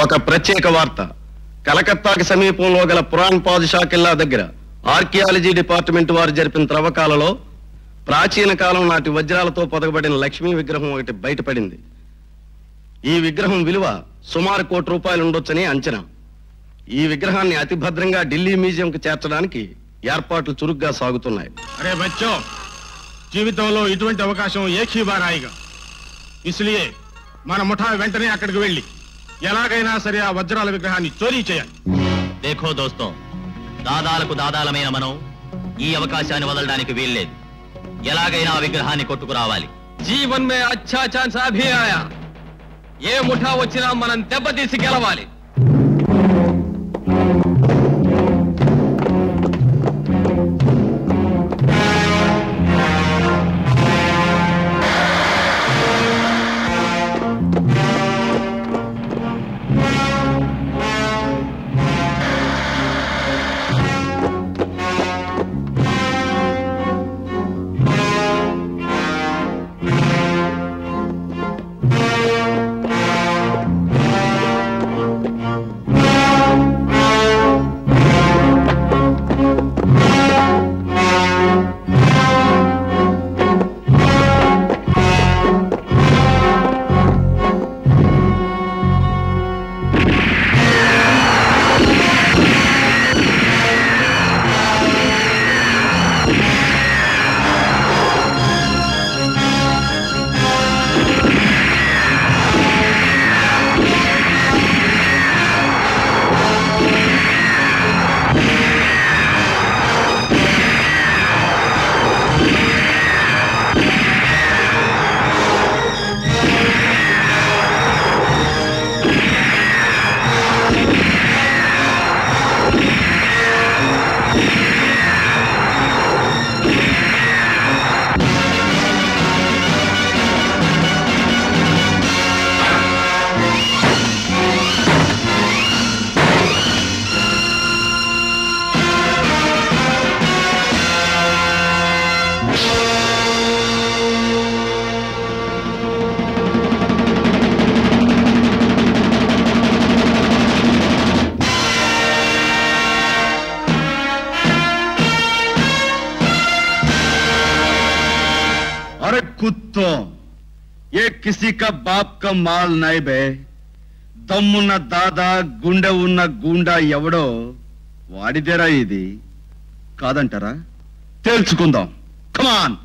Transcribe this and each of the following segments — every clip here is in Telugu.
ఒక ప్రత్యేక వార్త. కలకత్తాకి సమీపంలో గల పురాణ్ పాదుషా కిల్లా దగ్గర ఆర్కియాలజీ డిపార్ట్మెంట్ వారు జరిపిన త్రవ్వకాలలో ప్రాచీన కాలం నాటి వజ్రాలతో పొదగబడిన లక్ష్మీ విగ్రహం ఒకటి బయటపడింది. ఈ విగ్రహం విలువ సుమారు ₹1,00,00,000 ఉండొచ్చని అంచనా. ఈ విగ్రహాన్ని అతి భద్రంగా ఢిల్లీ మ్యూజియంకు చేర్చడానికి ఏర్పాట్లు చురుగ్గా సాగుతున్నాయి. అరే బచ్చో, జీవితంలో ఇటువంటి అవకాశం ఏకీ బార్ ఆయేగా. ఇస్లియే మన ముఠా వెంటనే అక్కడికి వెళ్ళి ఎలాగైనా సరే ఆ వజ్రాల విగ్రహాన్ని చోరీ చేయాలి. దేఖో దోస్తో, దాదాలకు దాదాలమైన మనం ఈ అవకాశాన్ని వదలడానికి వీల్లేదు. ఎలాగైనా ఆ విగ్రహాన్ని కొట్టుకురావాలి. జీవన్ మే అచ్చా ఛాన్స్ అభి ఆయా. ఏ ముఠా వచ్చినా మనం దెబ్బతీసి గెలవాలి. कुत्तों, ये किसी का बाप का माल नहीं बे. దమ్మున్న దాదా గుండె ఉన్న గుండా ఎవడో వాడిదేరా ఇది. కాదంటారా? తెలుసుకుందాం. కమాన్.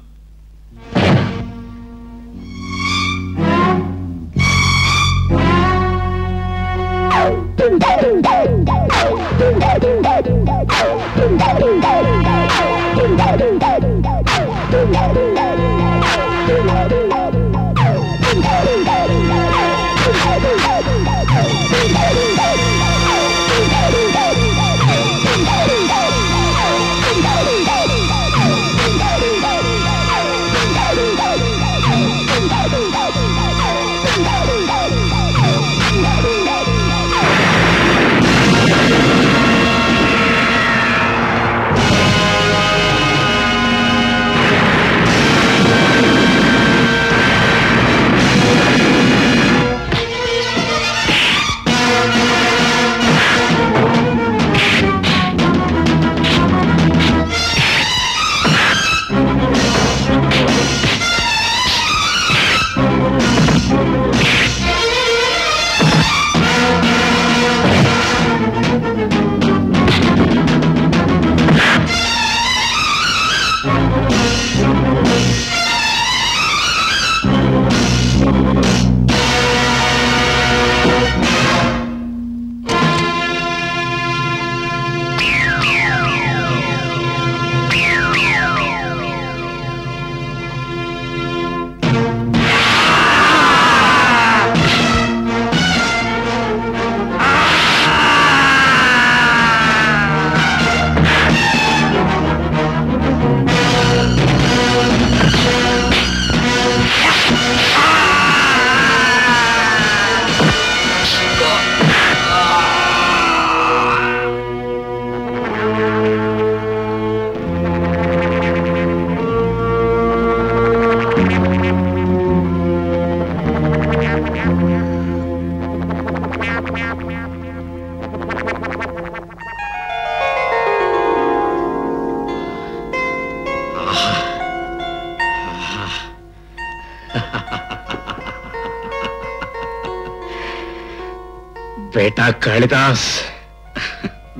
బేటా కాళిదాస్.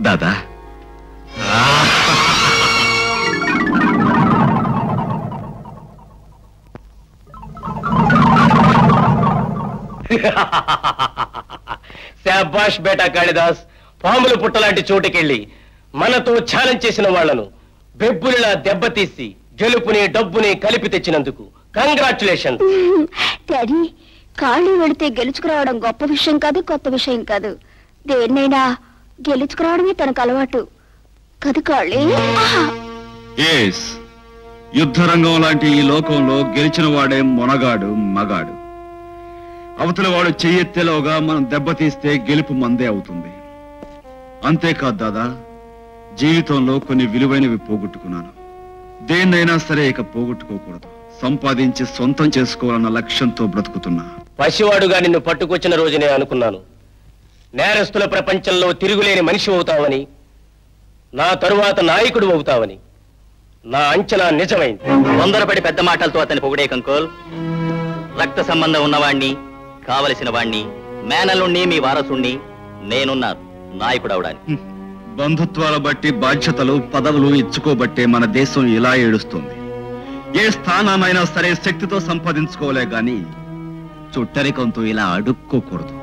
దాదా శాబాష్ బేటా కాళిదాస్. పాములు పుట్టలాంటి చోటుకెళ్ళి మనతో ఛాలెంజ్ చేసిన వాళ్లను బెబ్బులిలా దెబ్బతీసి గెలుపుని డబ్బుని కలిపి తెచ్చినందుకు కంగ్రాచులేషన్. డాడీ, ఖాళీ వెళితే గెలుచుకురావడం గొప్ప విషయం కాదు, కొత్త విషయం కాదు. దేన్నైనా గెలుచుకురావడమే తనకు అలవాటు కాదు కాళీ. యుద్ధరంగం లాంటి ఈ లోకంలో గెలిచిన వాడే మొనగాడు, మగాడు. అవతల వాడు చెయ్యెత్తేలోగా మనం దెబ్బతీస్తే గెలుపు మందే అవుతుంది. అంతేకాదు దాదా, జీవితంలో కొన్ని విలువైనవి పోగొట్టుకున్నాను. దేన్నైనా సరే ఇక పోగొట్టుకోకూడదు. సంపాదించి సొంతం చేసుకోవాలన్న లక్ష్యంతో బ్రతుకుతున్నా. పసివాడుగా నిన్ను పట్టుకొచ్చిన రోజునే అనుకున్నాను నేరస్తుల ప్రపంచంలో తిరుగులేని మనిషి అవుతావని, నా తరువాత నాయకుడు అవుతావని. నా అంచనా నిజమైంది. తొందరపడి పెద్ద మాటలతో అతని పొగిడే కంకోల్. రక్త సంబంధం ఉన్నవాణ్ణి, కావలసిన వాణ్ణి, మేనలుణ్ణి, మీ వారసుణ్ణి నేనున్నాను నాయకుడు అవడానికి. బంధుత్వాల బట్టి బాధ్యతలు, పదవులు ఇచ్చుకోబట్టే మన దేశం ఇలా ఏడుస్తుంది. ఏ స్థానాన్నైనా సరే శక్తితో సంపాదించుకోలే గాని చుట్టరికంతో ఇలా అడుక్కోకూడదు.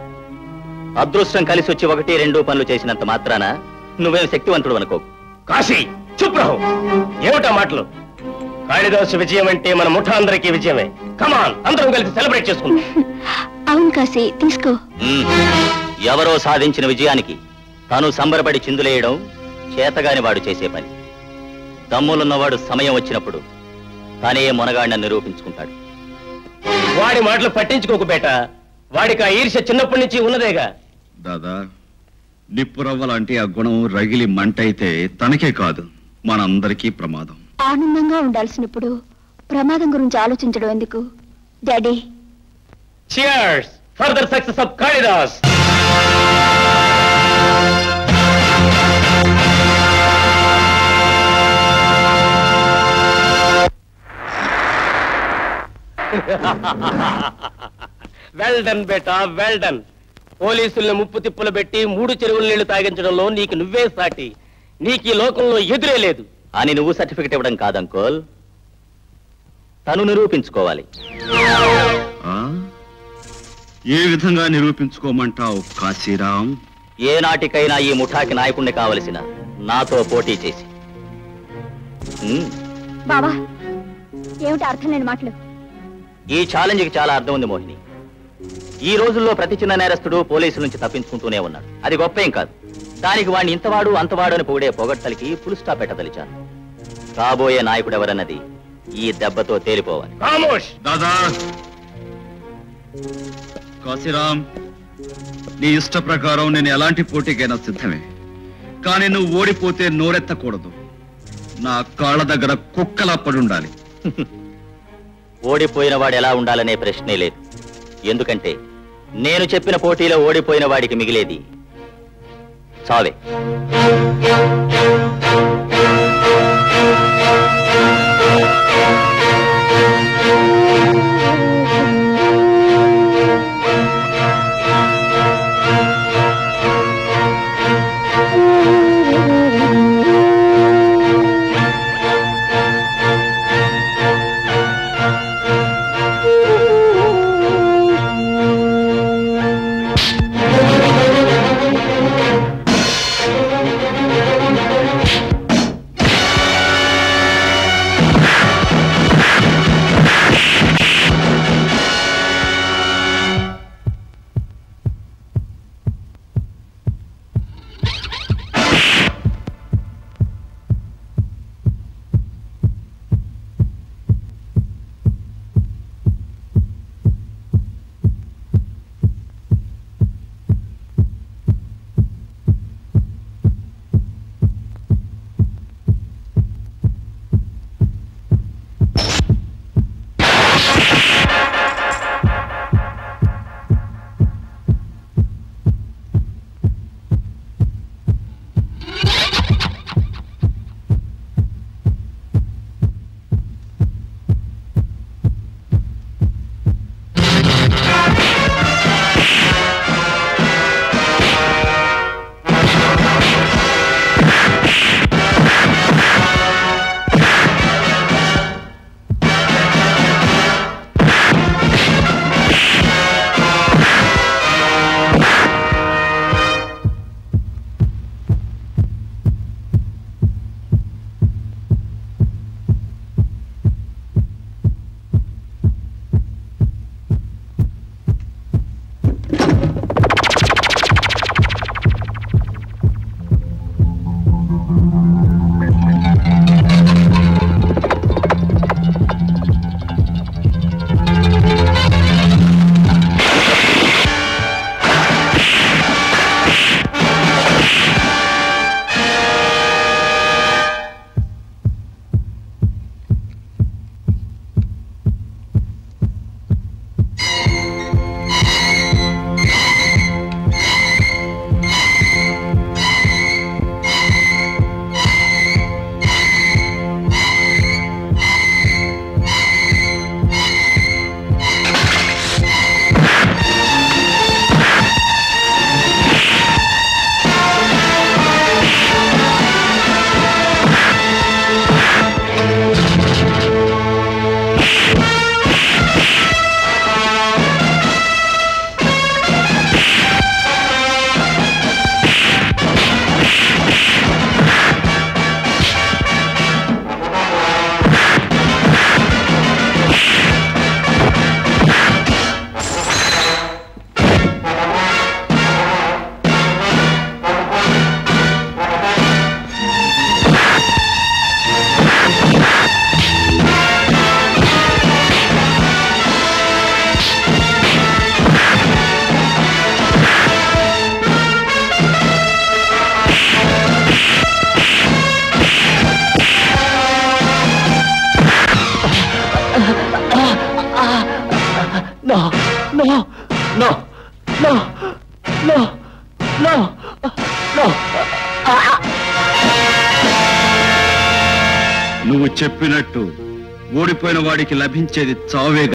అదృష్టం కలిసి వచ్చి 1-2 పనులు చేసినంత మాత్రాన నువ్వేం శక్తివంతుడు అనుకో. కాశీ చుప్రహు, ఏమిటా మాటలు? కాళిదాసు విజయం అంటే మన ముఠా అందరికీ విజయమే. కమాన్, అందరం కలిసి సెలబ్రేట్ చేసుకుందాం. అవును కాశీ, తీసుకో. ఎవరో సాధించిన విజయానికి తాను సంబరపడి చిందులేయడం చేతగాని వాడు చేసే పని. దమ్ములున్నవాడు సమయం వచ్చినప్పుడు తానే మొనగాడిని నిరూపించుకుంటాడు. వాడి మాటలు పట్టించుకోకు బేట. వాడికి ఆ ఈర్ష్య చిన్నప్పటి నుంచి ఉన్నదేగా. దాదా, నిప్పురవ్వ లాంటి ఆ గుణం రగిలి మంటైతే తనకే కాదు మనందరికీ ప్రమాదం. ఆనందంగా ఉండాల్సినప్పుడు ప్రమాదం గురించి ఆలోచించడం ఎందుకు daddy? Cheers for the success of Kalidas. Well done beta, well done. పోలీసుల్ని ముప్పు తిప్పులు పెట్టి 3 చెరువుల నీళ్లు తాగించడంలో నీకు నువ్వే సాటి. నీకు ఈ లోకంలో ఎదురే లేదు అని నువ్వు సర్టిఫికెట్ ఇవ్వడం కాదంకోల్, తను నిరూపించుకోవాలి. ఏ విధంగా నిరూపించుకోమంటావు కాశీరాం? ఏ నాటికైనా ఈ ముఠాకి నాయకుణ్ణి కావలసిన నాతో పోటీ చేసి. బావా, ఏమిటి అర్థం లేని మాటలు? ఈ ఛాలెంజ్కి చాలా అర్థం ఉంది మోహిని. ఈ రోజుల్లో ప్రతి చిన్న నేరస్తుడు పోలీసుల నుంచి తప్పించుకుంటూనే ఉన్నాడు. అది గొప్పేం కాదు. దానికి వాడిని ఇంతవాడు అంతవాడు అని పొగిడే పొగడ్తలకి ఫుల్ స్టాప్ పెట్టదలిచాను. కాబోయే నాయకుడు ఎవరన్నది ఈ దెబ్బతో తేలిపోవాలి. దాదా, కాశీరాం, నీ ఇష్ట ప్రకారం నేను ఎలాంటి పోటీకైనా సిద్ధమే. కానీ నువ్వు ఓడిపోతే నోరెత్తకూడదు. నా కాళ్ళ దగ్గర కుక్కలా పడి ఉండాలి. ఓడిపోయిన వాడు ఎలా ఉండాలనే ప్రశ్నే లేదు. ఎందుకంటే నేను చెప్పిన పోటీలో ఓడిపోయిన వాడికి మిగిలేది చావే. No no no no no. నువ్వు చెప్పినట్టు ఓడిపోయిన వాడికి లభించేది చావే.